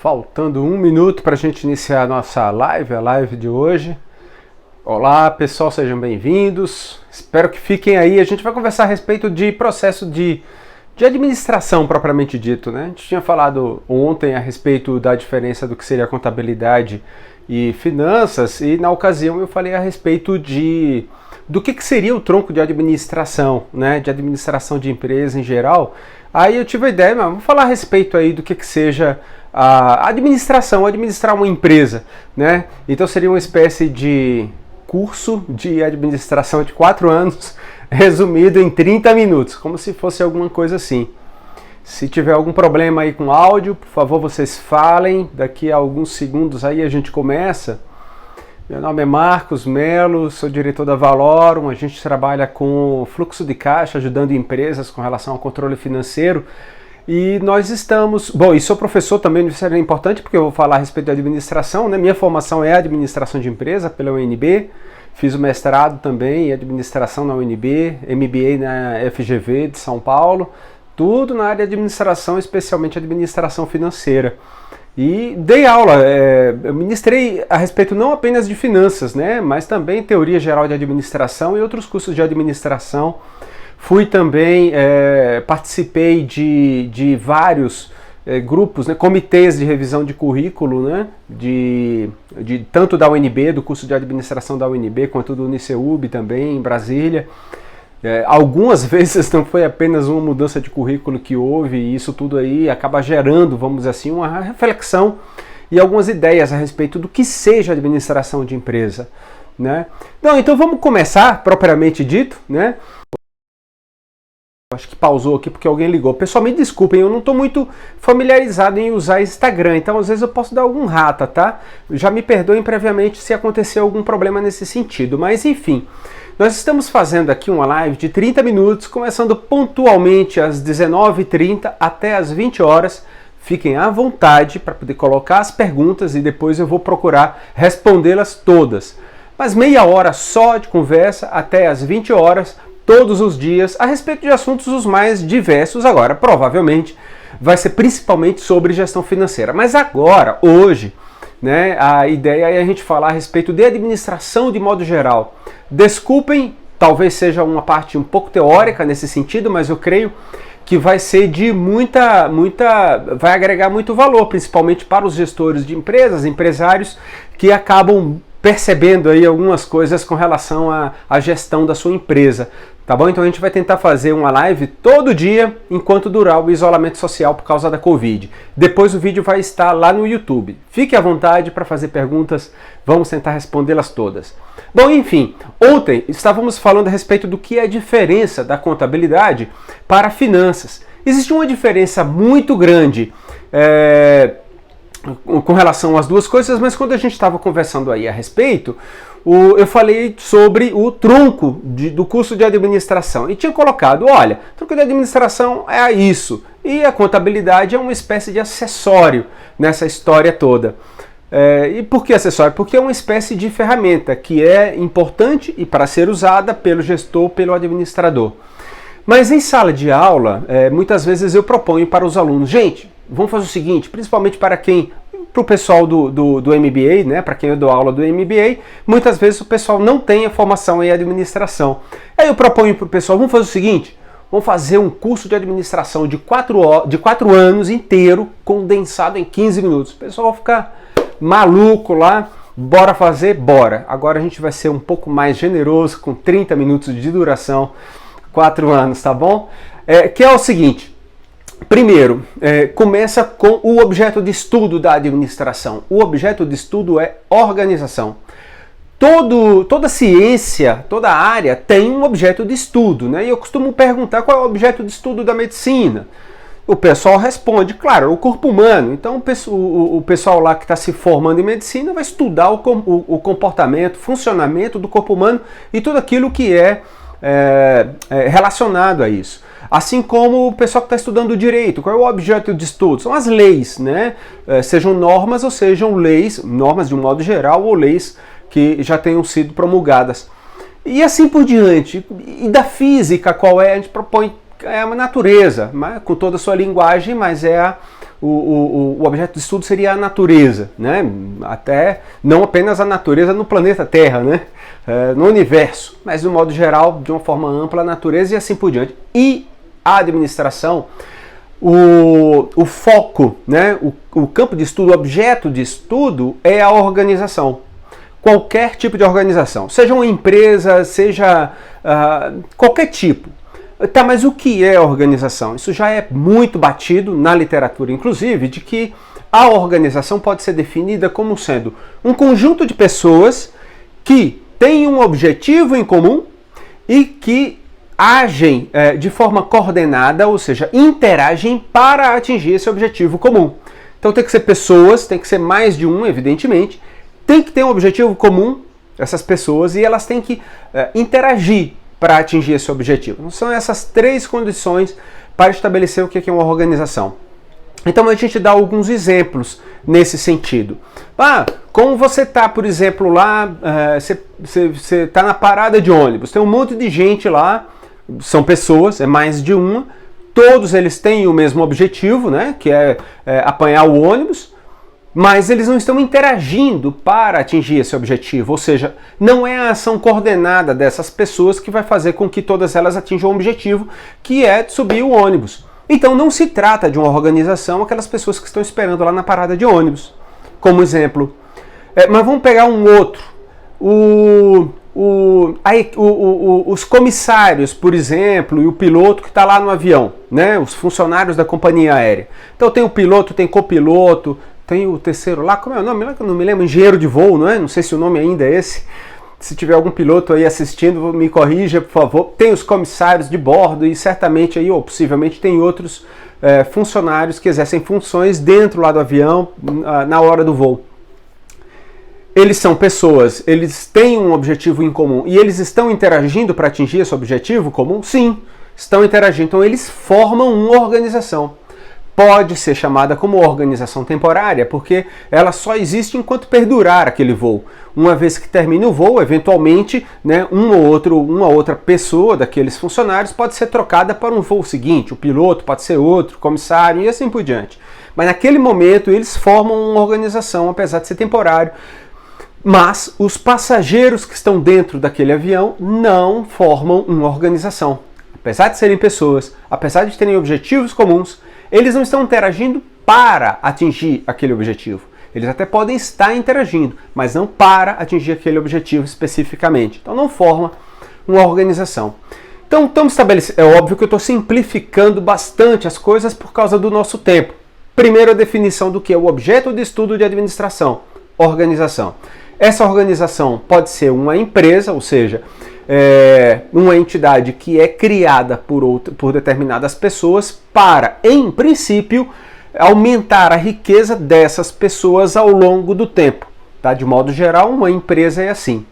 Faltando um minuto para a gente iniciar a nossa live, a live de hoje. Olá pessoal, sejam bem-vindos. Espero que fiquem aí. A gente vai conversar a respeito de processo de administração propriamente dito, né? A gente tinha falado ontem a respeito da diferença do que seria contabilidade e finanças, e na ocasião eu falei a respeito do que seria o tronco de administração, né? De administração de empresa em geral. Aí eu tive a ideia, mas vamos falar a respeito aí do que seja a administração, administrar uma empresa, né? Então seria uma espécie de curso de administração de 4 anos, resumido em 30 minutos, como se fosse alguma coisa assim. Se tiver algum problema aí com áudio, por favor vocês falem, daqui a alguns segundos aí a gente começa. Meu nome é Marcos Melo, sou diretor da Valorum, a gente trabalha com fluxo de caixa, ajudando empresas com relação ao controle financeiro. E nós estamos... Bom, e sou professor também, isso é importante porque eu vou falar a respeito da administração, né? Minha formação é administração de empresa pela UNB, fiz o mestrado também em administração na UNB, MBA na FGV de São Paulo, tudo na área de administração, especialmente administração financeira. E dei aula, eu ministrei a respeito não apenas de finanças, né? Mas também teoria geral de administração e outros cursos de administração. Fui também, participei de vários grupos, né, comitês de revisão de currículo, né, tanto da UNB, do curso de administração da UNB, quanto do UniCeub também, em Brasília. Algumas vezes não foi apenas uma mudança de currículo que houve, e isso tudo aí acaba gerando, vamos dizer assim, uma reflexão e algumas ideias a respeito do que seja administração de empresa, né? Não, então vamos começar, propriamente dito, né? Acho que pausou aqui porque alguém ligou. Pessoal, me desculpem, eu não estou muito familiarizado em usar Instagram, então às vezes eu posso dar algum rata, tá? Já me perdoem previamente se acontecer algum problema nesse sentido, mas enfim. Nós estamos fazendo aqui uma live de 30 minutos, começando pontualmente às 19h30 até às 20 horas. Fiquem à vontade para poder colocar as perguntas e depois eu vou procurar respondê-las todas. Mas meia hora só de conversa até às 20 horas, todos os dias, a respeito de assuntos os mais diversos. Agora, provavelmente, vai ser principalmente sobre gestão financeira. Mas agora, hoje, né, a ideia é a gente falar a respeito de administração de modo geral. Desculpem, talvez seja uma parte um pouco teórica nesse sentido, mas eu creio que vai ser de vai agregar muito valor, principalmente para os gestores de empresas, empresários que acabam percebendo aí algumas coisas com relação à gestão da sua empresa, tá bom? Então a gente vai tentar fazer uma live todo dia enquanto durar o isolamento social por causa da Covid. Depois o vídeo vai estar lá no YouTube. Fique à vontade para fazer perguntas, vamos tentar respondê-las todas. Bom, enfim, ontem estávamos falando a respeito do que é a diferença da contabilidade para finanças. Existe uma diferença muito grande com relação às duas coisas, mas quando a gente estava conversando aí a respeito, eu falei sobre o tronco do curso de administração e tinha colocado, olha, o tronco de administração é isso e a contabilidade é uma espécie de acessório nessa história toda. E por que acessório? Porque é uma espécie de ferramenta que é importante e para ser usada pelo gestor, pelo administrador. Mas em sala de aula, muitas vezes eu proponho para os alunos, gente, vamos fazer o seguinte, principalmente para o pessoal do MBA, né, para quem eu dou aula do MBA, muitas vezes o pessoal não tem a formação em administração. Aí eu proponho para o pessoal, vamos fazer o seguinte, vamos fazer um curso de administração de 4 anos inteiro, condensado em 15 minutos. O pessoal vai ficar maluco lá, bora fazer? Bora. Agora a gente vai ser um pouco mais generoso, com 30 minutos de duração, 4 anos, tá bom? Que é o seguinte, primeiro, começa com o objeto de estudo da administração. O objeto de estudo é organização. Toda ciência, toda área tem um objeto de estudo, né? E eu costumo perguntar qual é o objeto de estudo da medicina. O pessoal responde, claro, o corpo humano. Então o pessoal lá que está se formando em medicina vai estudar o comportamento, funcionamento do corpo humano e tudo aquilo que é relacionado a isso. Assim como o pessoal que está estudando direito, qual é o objeto de estudo? São as leis, né? Sejam normas ou sejam leis, normas de um modo geral ou leis que já tenham sido promulgadas. E assim por diante. E da física, qual é? A gente propõe a natureza, com toda a sua linguagem, mas o objeto de estudo seria a natureza, né? Até não apenas a natureza no planeta Terra, né? No universo, mas de um modo geral, de uma forma ampla, a natureza e assim por diante. E a administração, o foco, né? O campo de estudo, o objeto de estudo é a organização. Qualquer tipo de organização, seja uma empresa, seja qualquer tipo. Tá, mas o que é organização? Isso já é muito batido na literatura, inclusive, de que a organização pode ser definida como sendo um conjunto de pessoas que têm um objetivo em comum e que agem de forma coordenada, ou seja, interagem para atingir esse objetivo comum. Então tem que ser pessoas, tem que ser mais de um, evidentemente, tem que ter um objetivo comum, essas pessoas, e elas têm que interagir para atingir esse objetivo. Então, são essas três condições para estabelecer o que é uma organização. Então a gente dá alguns exemplos nesse sentido. Como você está, por exemplo, lá, você está na parada de ônibus, tem um monte de gente lá, são pessoas, é mais de uma, todos eles têm o mesmo objetivo, né, que é apanhar o ônibus, mas eles não estão interagindo para atingir esse objetivo, ou seja, não é a ação coordenada dessas pessoas que vai fazer com que todas elas atinjam o objetivo, que é subir o ônibus. Então não se trata de uma organização, aquelas pessoas que estão esperando lá na parada de ônibus, como exemplo. Mas vamos pegar um outro. Os comissários, por exemplo, e o piloto que está lá no avião, né? Os funcionários da companhia aérea. Então tem o piloto, tem copiloto, tem o terceiro lá, como é o nome? Eu não me lembro, engenheiro de voo, não é? Não sei se o nome ainda é esse. Se tiver algum piloto aí assistindo, me corrija, por favor. Tem os comissários de bordo e certamente aí, ou possivelmente, tem outros funcionários que exercem funções dentro lá do avião na hora do voo. Eles são pessoas, eles têm um objetivo em comum e eles estão interagindo para atingir esse objetivo comum? Sim, estão interagindo. Então eles formam uma organização. Pode ser chamada como organização temporária, porque ela só existe enquanto perdurar aquele voo. Uma vez que termina o voo, eventualmente, né, uma outra pessoa daqueles funcionários pode ser trocada para um voo seguinte. O piloto pode ser outro, o comissário e assim por diante. Mas naquele momento eles formam uma organização, apesar de ser temporário. Mas os passageiros que estão dentro daquele avião não formam uma organização. Apesar de serem pessoas, apesar de terem objetivos comuns, eles não estão interagindo para atingir aquele objetivo. Eles até podem estar interagindo, mas não para atingir aquele objetivo especificamente. Então não forma uma organização. Então estamos estabelecendo. É óbvio que eu estou simplificando bastante as coisas por causa do nosso tempo. Primeiro a definição do que é o objeto de estudo de administração, organização. Essa organização pode ser uma empresa, ou seja, uma entidade que é criada por determinadas pessoas para, em princípio, aumentar a riqueza dessas pessoas ao longo do tempo. Tá? De modo geral, uma empresa é assim.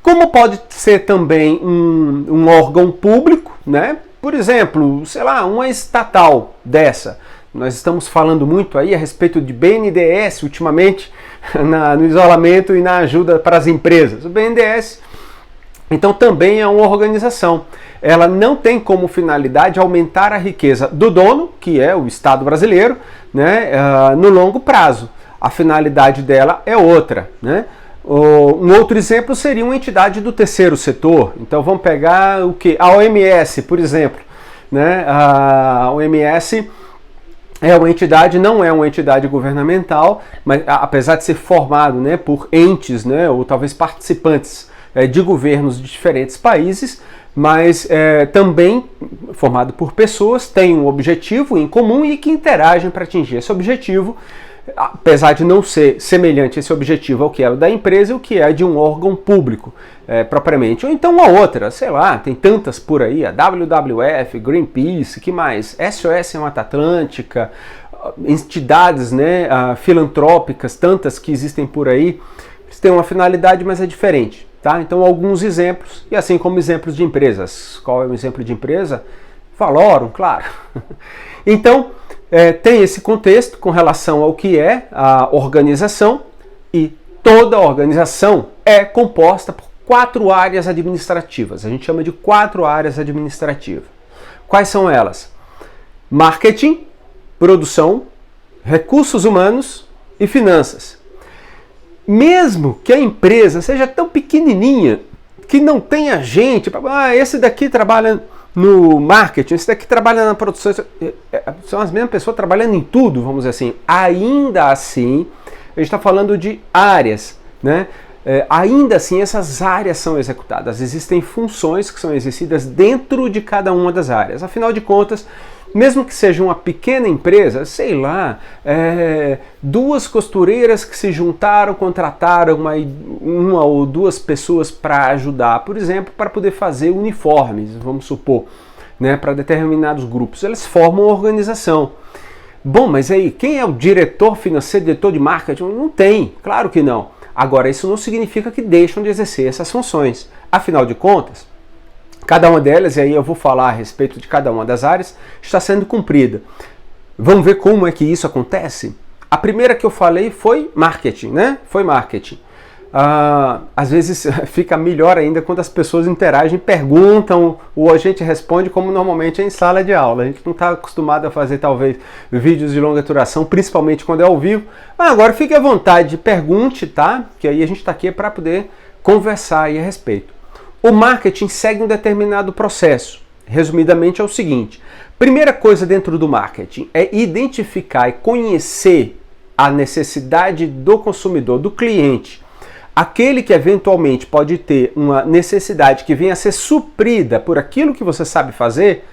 Como pode ser também um órgão público, né? Por exemplo, sei lá, uma estatal dessa. Nós estamos falando muito aí a respeito de BNDES ultimamente, no isolamento e na ajuda para as empresas. O BNDES, então, também é uma organização. Ela não tem como finalidade aumentar a riqueza do dono, que é o Estado brasileiro, né, no longo prazo. A finalidade dela é outra, né? Um outro exemplo seria uma entidade do terceiro setor. Então vamos pegar o que? A OMS, por exemplo. Né? A OMS é uma entidade, não é uma entidade governamental, mas apesar de ser formado, né, por entes, né, ou talvez participantes de governos de diferentes países, mas também formado por pessoas, tem um objetivo em comum e que interagem para atingir esse objetivo, apesar de não ser semelhante esse objetivo ao que é o da empresa e o que é de um órgão público propriamente. Ou então uma outra, sei lá, tem tantas por aí, a WWF, Greenpeace, que mais? SOS Mata Atlântica, entidades, né, filantrópicas, tantas que existem por aí, eles têm uma finalidade, mas é diferente. Tá? Então alguns exemplos, e assim como exemplos de empresas. Qual é o exemplo de empresa? Valorum, claro. Então, tem esse contexto com relação ao que é a organização, e toda organização é composta por 4 áreas administrativas. A gente chama de 4 áreas administrativas. Quais são elas? Marketing, produção, recursos humanos e finanças. Mesmo que a empresa seja tão pequenininha que não tenha gente, esse daqui trabalha no marketing, esse daqui trabalha na produção, são as mesmas pessoas trabalhando em tudo, vamos dizer assim. Ainda assim, a gente está falando de áreas, né? Ainda assim, essas áreas são executadas. Existem funções que são exercidas dentro de cada uma das áreas. Afinal de contas, mesmo que seja uma pequena empresa, sei lá, duas costureiras que se juntaram, contrataram uma ou duas pessoas para ajudar, por exemplo, para poder fazer uniformes, vamos supor, né, para determinados grupos. Elas formam uma organização. Bom, mas aí, quem é o diretor financeiro, diretor de marketing? Não tem, claro que não. Agora, isso não significa que deixam de exercer essas funções. Afinal de contas, cada uma delas, e aí eu vou falar a respeito de cada uma das áreas, está sendo cumprida. Vamos ver como é que isso acontece? A primeira que eu falei foi marketing, né? Foi marketing. Às vezes fica melhor ainda quando as pessoas interagem, perguntam, ou a gente responde como normalmente é em sala de aula. A gente não está acostumado a fazer talvez vídeos de longa duração, principalmente quando é ao vivo. Agora fique à vontade, pergunte, tá? Que aí a gente está aqui para poder conversar aí a respeito. O marketing segue um determinado processo. Resumidamente é o seguinte: primeira coisa dentro do marketing é identificar e conhecer a necessidade do consumidor, do cliente. Aquele que eventualmente pode ter uma necessidade que venha a ser suprida por aquilo que você sabe fazer,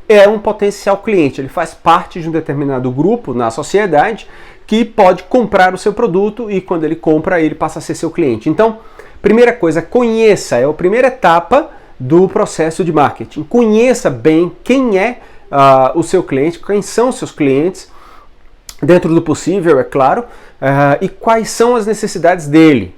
é um potencial cliente. Ele faz parte de um determinado grupo na sociedade que pode comprar o seu produto e quando ele compra, ele passa a ser seu cliente. Então, primeira coisa, conheça, é a primeira etapa do processo de marketing. Conheça bem quem é o seu cliente, quem são os seus clientes, dentro do possível, é claro, e quais são as necessidades dele.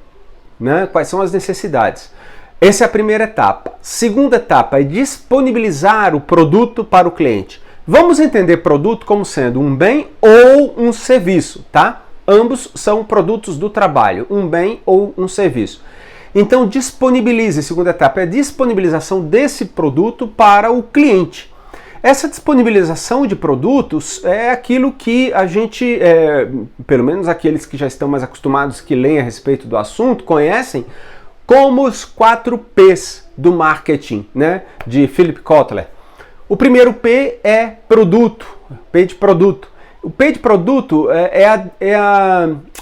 Né? Quais são as necessidades? Essa é a primeira etapa. Segunda etapa é disponibilizar o produto para o cliente. Vamos entender produto como sendo um bem ou um serviço, tá? Ambos são produtos do trabalho, um bem ou um serviço. Então disponibilize, segunda etapa é a disponibilização desse produto para o cliente. Essa disponibilização de produtos é aquilo que a gente, pelo menos aqueles que já estão mais acostumados, que leem a respeito do assunto, conhecem como os 4 P's do marketing, né, de Philip Kotler. O primeiro P é produto, P de produto. O P de produto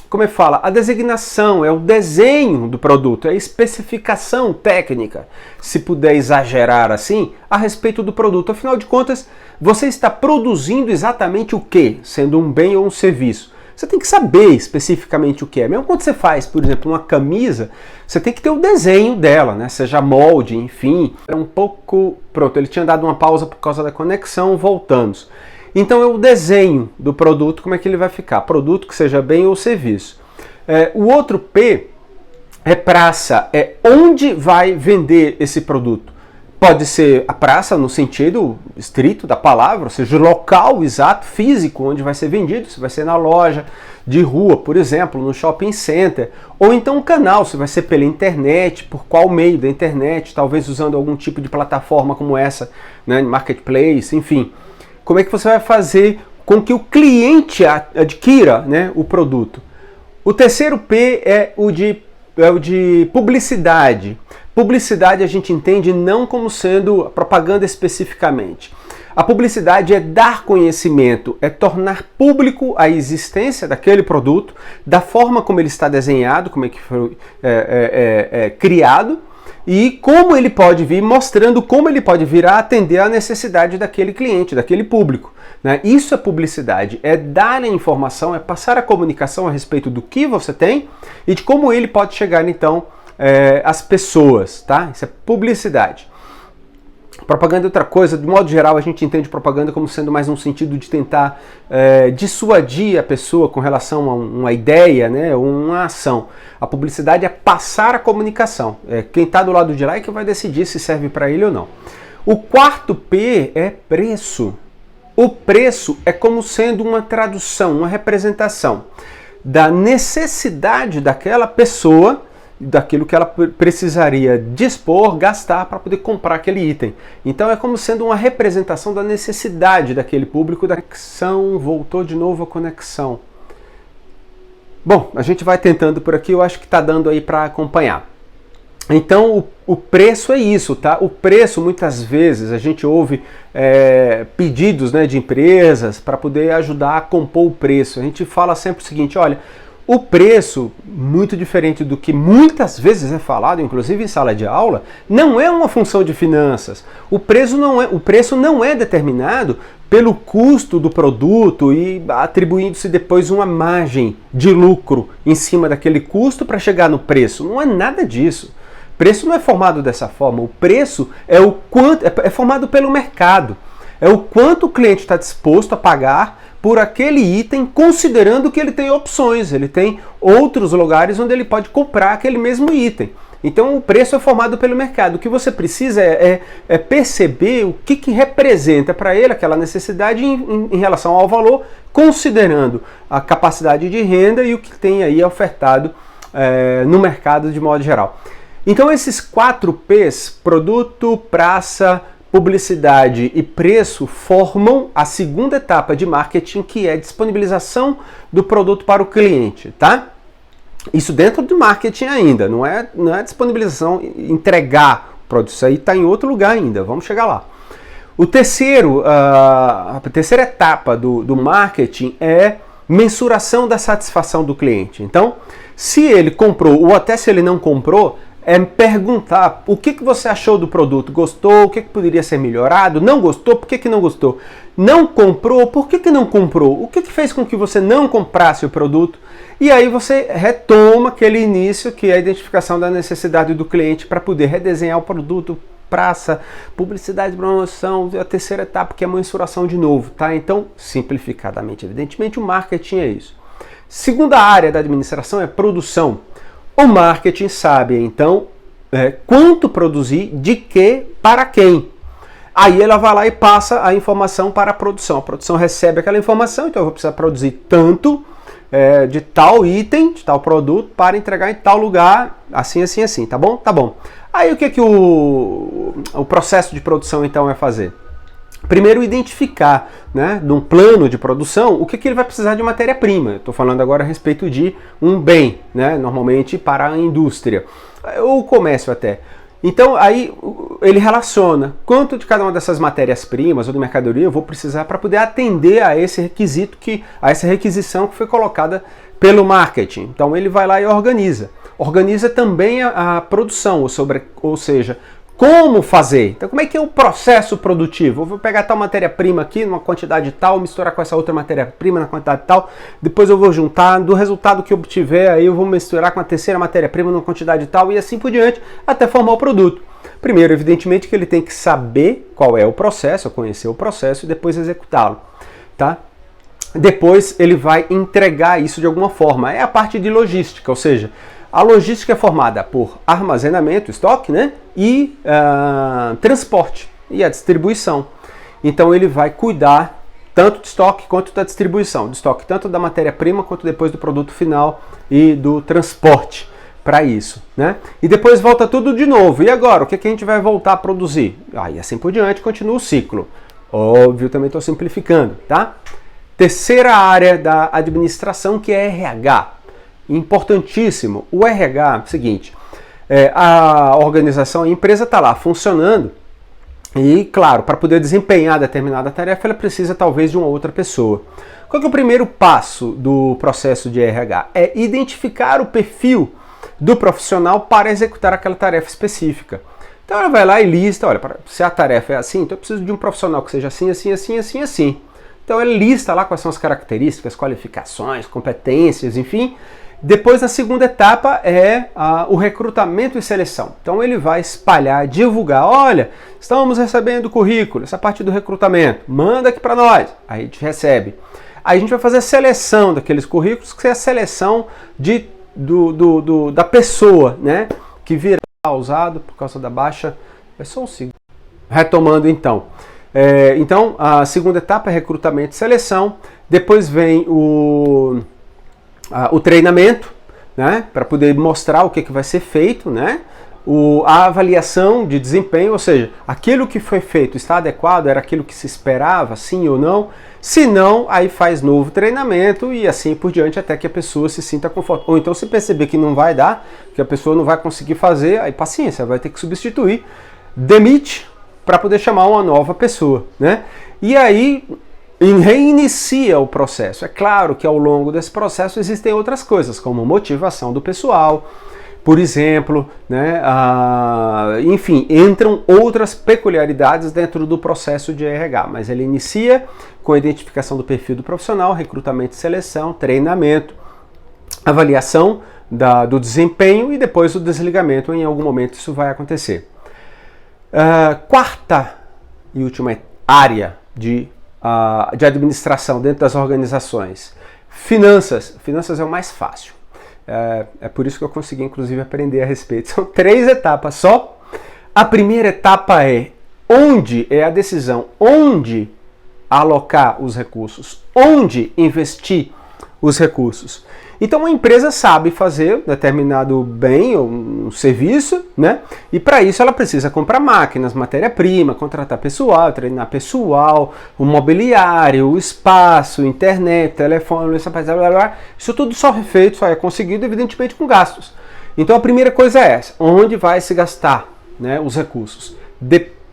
como é que fala? A designação, é o desenho do produto, é a especificação técnica, se puder exagerar assim, a respeito do produto. Afinal de contas, você está produzindo exatamente o que, sendo um bem ou um serviço? Você tem que saber especificamente o que é. Mesmo quando você faz, por exemplo, uma camisa, você tem que ter o desenho dela, né? Seja molde, enfim. É um pouco... Pronto, ele tinha dado uma pausa por causa da conexão, voltamos. Então é o desenho do produto, como é que ele vai ficar. Produto que seja bem ou serviço. O outro P é praça, é onde vai vender esse produto. Pode ser a praça no sentido estrito da palavra, ou seja, o local exato, físico, onde vai ser vendido. Se vai ser na loja de rua, por exemplo, no shopping center. Ou então um canal, se vai ser pela internet, por qual meio da internet, talvez usando algum tipo de plataforma como essa, né, marketplace, enfim. Como é que você vai fazer com que o cliente adquira, né, o produto? O terceiro P é o de publicidade. Publicidade a gente entende não como sendo propaganda especificamente. A publicidade é dar conhecimento, é tornar público a existência daquele produto, da forma como ele está desenhado, como é que foi criado, e como ele pode vir, mostrando como ele pode vir a atender a necessidade daquele cliente, daquele público. Né? Isso é publicidade, é dar a informação, é passar a comunicação a respeito do que você tem e de como ele pode chegar, então, às pessoas. Tá? Isso é publicidade. Propaganda é outra coisa, de modo geral a gente entende propaganda como sendo mais um sentido de tentar dissuadir a pessoa com relação a uma ideia, né, ou uma ação. A publicidade é passar a comunicação. Quem está do lado de lá é que vai decidir se serve para ele ou não. O quarto P é preço. O preço é como sendo uma tradução, uma representação da necessidade daquela pessoa, daquilo que ela precisaria dispor, gastar para poder comprar aquele item. Então é como sendo uma representação da necessidade daquele público. Da conexão, voltou de novo a conexão. Bom, a gente vai tentando por aqui, eu acho que está dando aí para acompanhar. Então, o preço é isso, tá? O preço, muitas vezes, a gente ouve pedidos, né, de empresas para poder ajudar a compor o preço. A gente fala sempre o seguinte, olha, o preço, muito diferente do que muitas vezes é falado, inclusive em sala de aula, não é uma função de finanças. O preço não é determinado pelo custo do produto e atribuindo-se depois uma margem de lucro em cima daquele custo para chegar no preço. Não é nada disso. O preço não é formado dessa forma. O preço é formado pelo mercado. É o quanto o cliente está disposto a pagar por aquele item, considerando que ele tem opções, ele tem outros lugares onde ele pode comprar aquele mesmo item. Então o preço é formado pelo mercado. O que você precisa é perceber o que representa para ele aquela necessidade em relação ao valor, considerando a capacidade de renda e o que tem aí ofertado no mercado de modo geral. Então esses 4 P's, produto, praça, publicidade e preço, formam a segunda etapa de marketing, que é a disponibilização do produto para o cliente, tá? Isso dentro do marketing ainda, não é disponibilização, entregar o produto, isso aí está em outro lugar ainda, vamos chegar lá. A terceira etapa do marketing é mensuração da satisfação do cliente. Então, se ele comprou ou até se ele não comprou, é perguntar o que você achou do produto, gostou, o que poderia ser melhorado, não gostou, por que não gostou, não comprou, por que não comprou, o que fez com que você não comprasse o produto, e aí você retoma aquele início que é a identificação da necessidade do cliente para poder redesenhar o produto, praça, publicidade, promoção, a terceira etapa que é a mensuração de novo, tá? Então, simplificadamente, evidentemente, o marketing é isso. Segunda área da administração é produção. O marketing sabe, então, quanto produzir, de que, para quem. Aí ela vai lá e passa a informação para a produção. A produção recebe aquela informação, então eu vou precisar produzir tanto de tal item, de tal produto, para entregar em tal lugar, assim, assim, assim, tá bom? Tá bom. Aí o que o processo de produção, então, vai fazer? Primeiro, identificar, né, num plano de produção, o que ele vai precisar de matéria-prima. Estou falando agora a respeito de um bem, né, normalmente para a indústria, ou o comércio até. Então, aí ele relaciona quanto de cada uma dessas matérias-primas ou de mercadoria eu vou precisar para poder atender a esse requisito, a essa requisição que foi colocada pelo marketing. Então, ele vai lá e organiza. Organiza também a produção, ou seja, como fazer? Então, como é que é o processo produtivo? Eu vou pegar tal matéria-prima aqui, numa quantidade tal, misturar com essa outra matéria-prima na quantidade tal, depois eu vou juntar, do resultado que eu obtiver, aí eu vou misturar com a terceira matéria-prima numa quantidade tal, e assim por diante, até formar o produto. Primeiro, evidentemente, que ele tem que saber qual é o processo, conhecer o processo e depois executá-lo, tá? Depois ele vai entregar isso de alguma forma. É a parte de logística, ou seja, a logística é formada por armazenamento, estoque, né? E transporte e a distribuição. Então ele vai cuidar tanto de estoque quanto da distribuição. De estoque tanto da matéria-prima quanto depois do produto final e do transporte para isso, né? E depois volta tudo de novo. E agora, o que a gente vai voltar a produzir? Aí assim por diante, continua o ciclo. Óbvio, também estou simplificando, tá? Terceira área da administração, que é RH. Importantíssimo. O RH é o seguinte, a organização, a empresa está lá funcionando e, claro, para poder desempenhar determinada tarefa, ela precisa talvez de uma outra pessoa. Qual que é o primeiro passo do processo de RH? É identificar o perfil do profissional para executar aquela tarefa específica. Então ela vai lá e lista, olha, se a tarefa é assim, então eu preciso de um profissional que seja assim, assim, assim, assim, assim. Então ele lista lá quais são as características, qualificações, competências, enfim. Depois, na segunda etapa, é o recrutamento e seleção. Então ele vai espalhar, divulgar, olha, estamos recebendo currículo, essa parte do recrutamento, manda aqui para nós. Aí a gente recebe. Aí a gente vai fazer a seleção daqueles currículos, que é a seleção da pessoa, né, que virá usado por causa da baixa. É só um segundo. Retomando então. Então, a segunda etapa é recrutamento e seleção. Depois vem o treinamento, né, para poder mostrar o que vai ser feito, né, a avaliação de desempenho, ou seja, aquilo que foi feito está adequado, era aquilo que se esperava, sim ou não. Se não, aí faz novo treinamento e assim por diante até que a pessoa se sinta confortável. Ou então se perceber que não vai dar, que a pessoa não vai conseguir fazer, aí paciência, vai ter que substituir, demite para poder chamar uma nova pessoa, né? E aí reinicia o processo. É claro que ao longo desse processo existem outras coisas, como motivação do pessoal, por exemplo, né? Enfim, entram outras peculiaridades dentro do processo de RH, mas ele inicia com a identificação do perfil do profissional, recrutamento e seleção, treinamento, avaliação do desempenho e depois o desligamento. Em algum momento isso vai acontecer. Quarta e última área de administração dentro das organizações. Finanças. Finanças é o mais fácil. É por isso que eu consegui, inclusive, aprender a respeito. São 3 etapas só. A primeira etapa é a decisão onde alocar os recursos, onde investir os recursos. Então a empresa sabe fazer um determinado bem ou um serviço, né? E para isso ela precisa comprar máquinas, matéria-prima, contratar pessoal, treinar pessoal, o mobiliário, o espaço, internet, telefone, isso tudo só é feito, só é conseguido, evidentemente, com gastos. Então a primeira coisa é essa, onde vai se gastar, né, os recursos?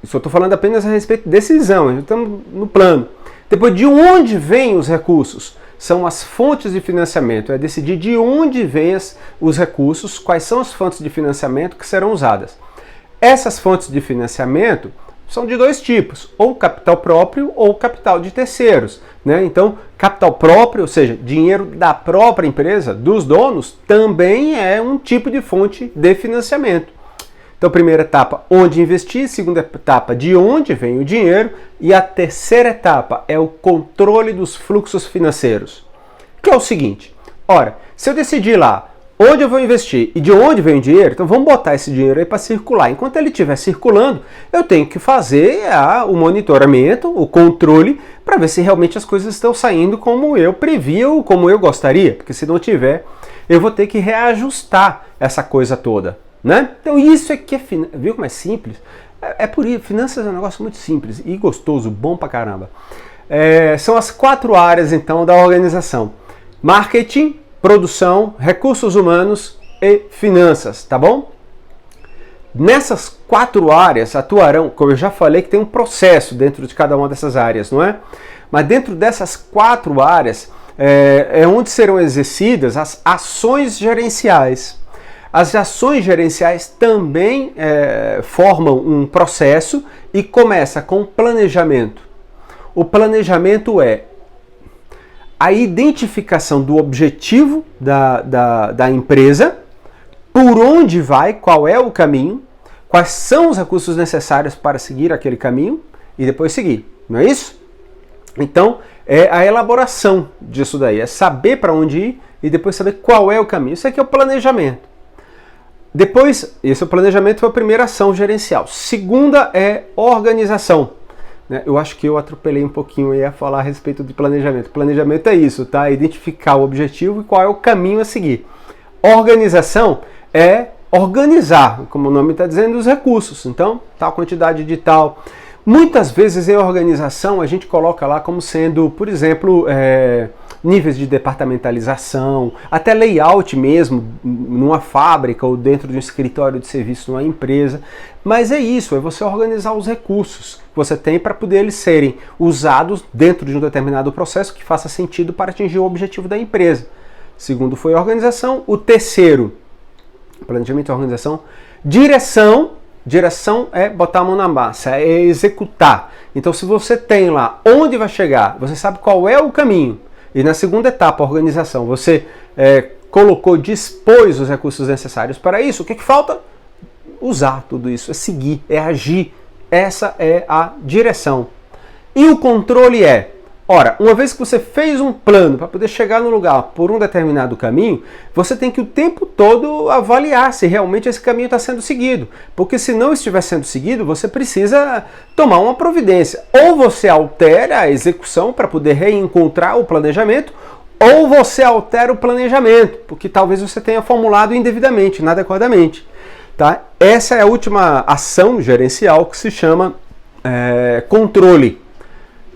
Isso eu estou falando apenas a respeito de decisão, estamos no plano. Depois, de onde vêm os recursos? São as fontes de financiamento, é decidir de onde vêm os recursos, quais são as fontes de financiamento que serão usadas. Essas fontes de financiamento são de 2 tipos, ou capital próprio ou capital de terceiros, né? Então, capital próprio, ou seja, dinheiro da própria empresa, dos donos, também é um tipo de fonte de financiamento. Então, primeira etapa, onde investir. Segunda etapa, de onde vem o dinheiro. E a terceira etapa é o controle dos fluxos financeiros. Que é o seguinte, ora, se eu decidir lá onde eu vou investir e de onde vem o dinheiro, então vamos botar esse dinheiro aí para circular. Enquanto ele estiver circulando, eu tenho que fazer o monitoramento, o controle, para ver se realmente as coisas estão saindo como eu previa ou como eu gostaria. Porque se não tiver, eu vou ter que reajustar essa coisa toda. Né? Então isso é que é viu como é simples? Por isso, finanças é um negócio muito simples e gostoso, bom pra caramba. São as 4 áreas então da organização: marketing, produção, recursos humanos e finanças, tá bom? Nessas 4 áreas atuarão, como eu já falei, que tem um processo dentro de cada uma dessas áreas, não é? Mas dentro dessas 4 áreas é onde serão exercidas as ações gerenciais. As ações gerenciais também formam um processo e começa com planejamento. O planejamento é a identificação do objetivo da empresa, por onde vai, qual é o caminho, quais são os recursos necessários para seguir aquele caminho e depois seguir, não é isso? Então, é a elaboração disso daí, é saber para onde ir e depois saber qual é o caminho. Isso aqui é o planejamento. Depois, esse planejamento foi a primeira ação gerencial. Segunda é organização. Eu acho que eu atropelei um pouquinho aí a falar a respeito de planejamento. Planejamento é isso, tá? Identificar o objetivo e qual é o caminho a seguir. Organização é organizar, como o nome está dizendo, os recursos. Então, tal quantidade de tal. Muitas vezes em organização a gente coloca lá como sendo, por exemplo, níveis de departamentalização, até layout mesmo, numa fábrica ou dentro de um escritório de serviço numa empresa. Mas é isso, é você organizar os recursos que você tem para poder eles serem usados dentro de um determinado processo que faça sentido para atingir o objetivo da empresa. Segundo foi a organização. O terceiro, planejamento e organização. Direção. Direção é botar a mão na massa, é executar. Então se você tem lá onde vai chegar, você sabe qual é o caminho. E na segunda etapa, a organização, você dispôs os recursos necessários para isso. O que falta? Usar tudo isso, é seguir, é agir. Essa é a direção. E o controle é, uma vez que você fez um plano para poder chegar no lugar por um determinado caminho, você tem que o tempo todo avaliar se realmente esse caminho está sendo seguido. Porque se não estiver sendo seguido, você precisa tomar uma providência. Ou você altera a execução para poder reencontrar o planejamento, ou você altera o planejamento, porque talvez você tenha formulado indevidamente, inadequadamente. tá? Essa é a última ação gerencial que se chama controle,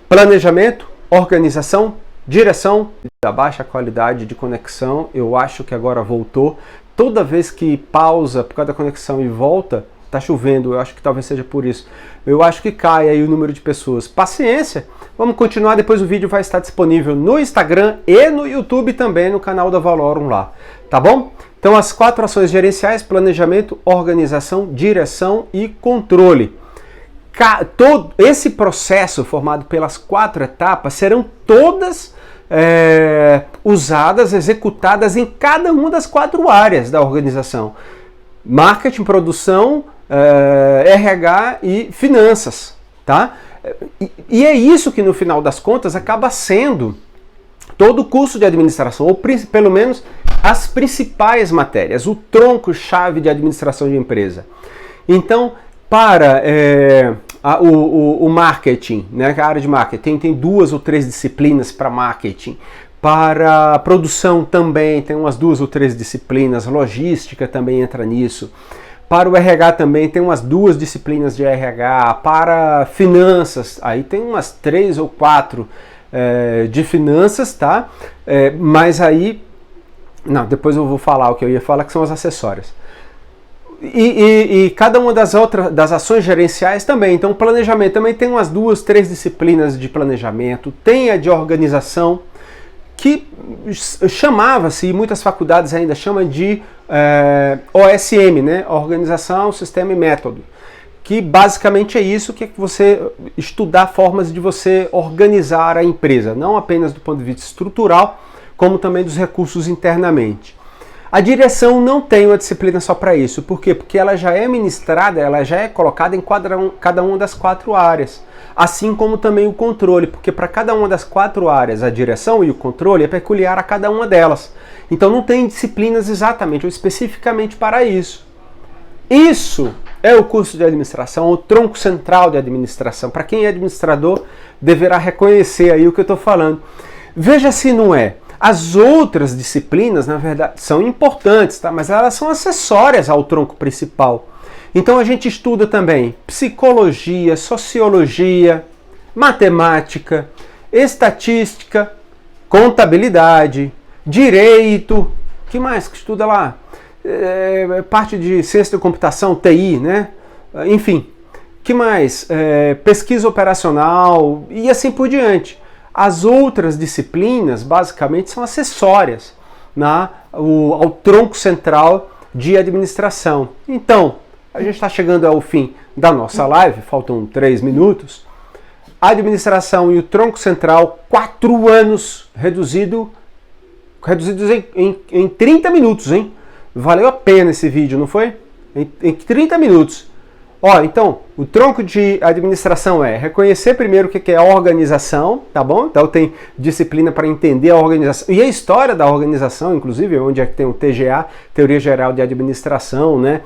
planejamento, organização, direção. Da baixa qualidade de conexão, eu acho que agora voltou. Toda vez que pausa por causa da conexão e volta, tá chovendo, eu acho que talvez seja por isso. Eu acho que cai aí o número de pessoas. Paciência, vamos continuar, depois o vídeo vai estar disponível no Instagram e no YouTube também, no canal da Valorum lá, tá bom? Então as 4 ações gerenciais: planejamento, organização, direção e controle. Todo esse processo formado pelas 4 etapas serão todas usadas, executadas em cada uma das 4 áreas da organização: marketing, produção, RH e finanças, tá? E é isso que no final das contas acaba sendo todo o curso de administração, ou pelo menos as principais matérias, o tronco-chave de administração de empresa. Então, para o marketing, né, a área de marketing tem 2 ou 3 disciplinas para marketing. Para a produção também tem umas 2 ou 3 disciplinas, logística também entra nisso. Para o RH também tem umas 2 disciplinas de RH. Para finanças, aí tem umas 3 ou 4 de finanças, tá? Mas aí, não, depois eu vou falar o que eu ia falar, que são as acessórias. E cada uma das ações gerenciais também. Então, planejamento também tem umas 2, 3 disciplinas de planejamento. Tem a de organização, que chamava-se, e muitas faculdades ainda chamam de OSM, né? Organização, Sistema e Método. Que basicamente é isso, que é você estudar formas de você organizar a empresa, não apenas do ponto de vista estrutural, como também dos recursos internamente. A direção não tem uma disciplina só para isso. Por quê? Porque ela já é ministrada, ela já é colocada em cada uma das 4 áreas. Assim como também o controle, porque para cada uma das 4 áreas, a direção e o controle é peculiar a cada uma delas. Então não tem disciplinas exatamente ou especificamente para isso. Isso é o curso de administração, o tronco central de administração. Para quem é administrador, deverá reconhecer aí o que eu estou falando. Veja se não é. As outras disciplinas, na verdade, são importantes, tá? Mas elas são acessórias ao tronco principal. Então a gente estuda também psicologia, sociologia, matemática, estatística, contabilidade, direito. Que mais que estuda lá? Parte de ciência da computação, TI, né? Enfim, que mais? Pesquisa operacional e assim por diante. As outras disciplinas, basicamente, são acessórias, né, ao tronco central de administração. Então, a gente está chegando ao fim da nossa live, faltam 3 minutos. A administração e o tronco central, 4 anos, reduzidos em 30 minutos, hein? Valeu a pena esse vídeo, não foi? Em 30 minutos. Então, o tronco de administração é reconhecer primeiro o que é a organização, tá bom? Então tem disciplina para entender a organização e a história da organização, inclusive, onde é que tem o TGA, Teoria Geral de Administração, né?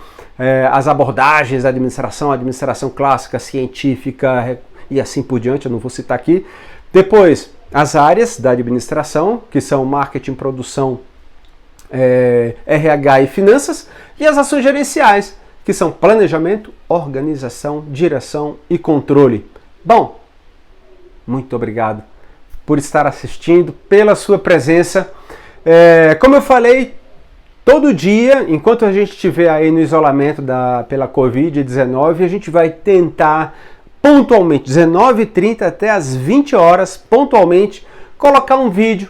As abordagens da administração, administração clássica, científica e assim por diante, eu não vou citar aqui. Depois, as áreas da administração, que são marketing, produção, RH e finanças, e as ações gerenciais, que são planejamento, organização, direção e controle. Bom, muito obrigado por estar assistindo, pela sua presença. Como eu falei, todo dia, enquanto a gente estiver aí no isolamento pela Covid-19, a gente vai tentar pontualmente, 19h30 até as 20 horas, pontualmente, colocar um vídeo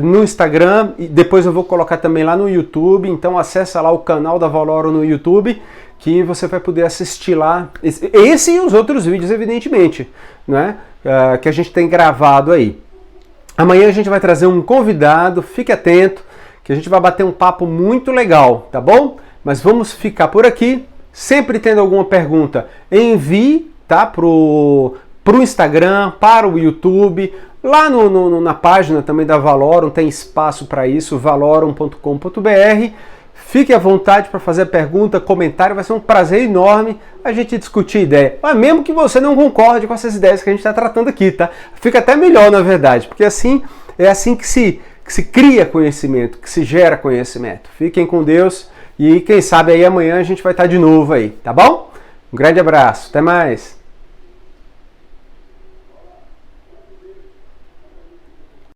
no Instagram, e depois eu vou colocar também lá no YouTube. Então acessa lá o canal da Valorum no YouTube, que você vai poder assistir lá esse e os outros vídeos, evidentemente, né, que a gente tem gravado aí. Amanhã a gente vai trazer um convidado, fique atento, que a gente vai bater um papo muito legal, tá bom? Mas vamos ficar por aqui. Sempre tendo alguma pergunta, envie, tá, pro Instagram, para o YouTube. Lá na página também da Valorum tem espaço para isso, valorum.com.br. Fique à vontade para fazer pergunta, comentário, vai ser um prazer enorme a gente discutir ideia. Mas mesmo que você não concorde com essas ideias que a gente está tratando aqui, tá? Fica até melhor, na verdade, porque assim é assim que se cria conhecimento, que se gera conhecimento. Fiquem com Deus E quem sabe aí amanhã a gente vai estar de novo aí, tá bom? Um grande abraço, até mais!